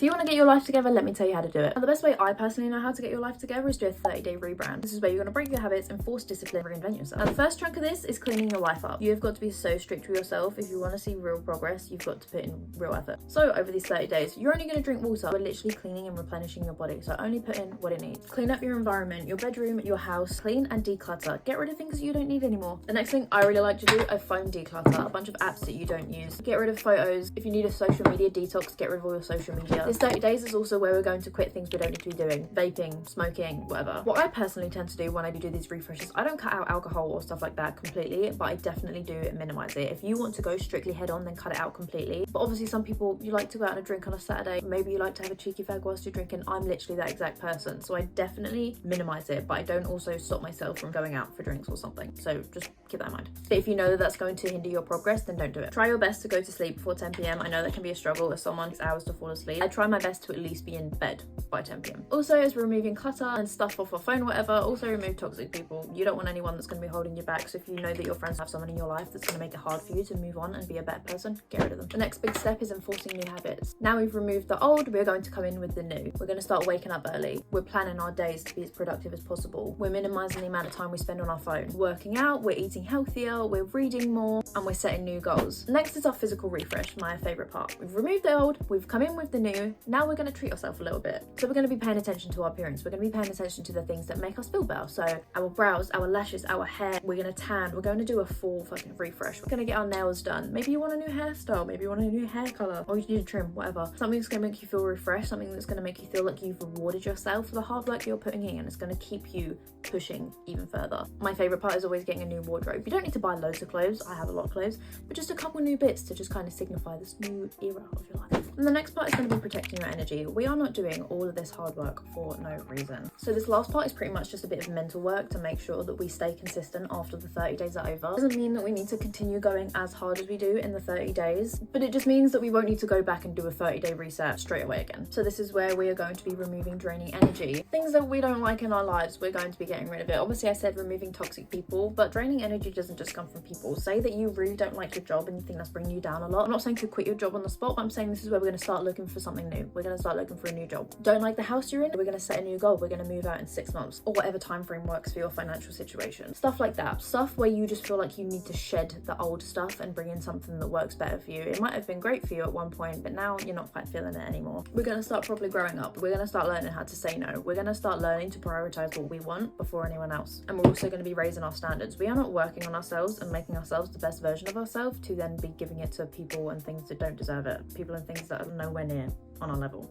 you want to get your life together, let me tell you how to do it. And the best way I personally know how to get your life together is do a 30-day rebrand. This is where you're going to break your habits, enforce discipline, reinvent yourself. And the first chunk of this is cleaning your life up. You've got to be so strict with yourself. If you want to see real progress, you've got to put in real effort. So over these 30 days, you're only going to drink water. We're literally cleaning and replenishing your body. So only put in what it needs. Clean up your environment, your bedroom, your house. Clean and declutter. Get rid of things that you don't need anymore. The next thing I really like to do, a phone declutter. A bunch of apps that you don't use. Get rid of photos. If you need a social media detox, get rid of all your social media. This 30 days is also where we're going to quit things we don't need to be doing. Vaping, smoking, whatever. What I personally tend to do when I do these refreshes, I don't cut out alcohol or stuff like that completely, but I definitely do minimize it. If you want to go strictly head on, then cut it out completely. But obviously some people, you like to go out and a drink on a Saturday. Maybe you like to have a cheeky fag whilst you're drinking. I'm literally that exact person. So I definitely minimize it, but I don't also stop myself from going out for drinks or something. So just keep that in mind. But if you know that that's going to hinder your progress, then don't do it. Try your best to go to sleep before 10 p.m. I know that can be a struggle as someone takes hours to fall asleep. I try my best to at least be in bed by 10 p.m. Also, as we're removing clutter and stuff off our phone or whatever, also remove toxic people. You don't want anyone that's going to be holding you back. So if you know that your friends have someone in your life that's going to make it hard for you to move on and be a better person, get rid of them. The next big step is enforcing new habits. Now we've removed the old, we're going to come in with the new. We're going to start waking up early. We're planning our days to be as productive as possible. We're minimizing the amount of time we spend on our phone. Working out, we're eating healthier, we're reading more, and we're setting new goals. Next is our physical refresh, my favorite part. We've removed the old, we've come in with the new. Now we're going to treat ourselves a little bit. So we're going to be paying attention to our appearance. We're going to be paying attention to the things that make us feel better. So our brows, our lashes, our hair. We're going to tan. We're going to do a full fucking refresh. We're going to get our nails done. Maybe you want a new hairstyle. Maybe you want a new hair color, or you need a trim, whatever. Something that's going to make you feel refreshed. Something that's going to make you feel like you've rewarded yourself for the hard work you're putting in, and it's going to keep you pushing even further. My favorite part is always getting a new wardrobe. You don't need to buy loads of clothes. I have a lot of clothes, but just a couple new bits to just kind of signify this new era of your life. And the next part is going to be protecting your energy. We are not doing all of this hard work for no reason. So this last part is pretty much just a bit of mental work to make sure that we stay consistent after the 30 days are over. It doesn't mean that we need to continue going as hard as we do in the 30 days, but it just means that we won't need to go back and do a 30-day reset straight away again. So this is where we are going to be removing draining energy. Things that we don't like in our lives, we're going to be getting rid of it. Obviously I said removing toxic people, but draining energy doesn't just come from people. Say that you really don't like your job and you think that's bringing you down a lot. I'm not saying to quit your job on the spot, but I'm saying this is where we're going to start looking for something new. We're going to start looking for a new job. Don't like the house you're in? We're going to set a new goal. We're going to move out in 6 months, or whatever time frame works for your financial situation. Stuff like that. Stuff where you just feel like you need to shed the old stuff and bring in something that works better for you. It might have been great for you at one point, but now you're not quite feeling it anymore. We're going to start properly growing up. We're going to start learning how to say no. We're going to start learning to prioritize what we want before anyone else. And we're also going to be raising our standards. We are not working on ourselves and making ourselves the best version of ourselves to then be giving it to people and things that don't deserve it. People and things that are nowhere near on our level.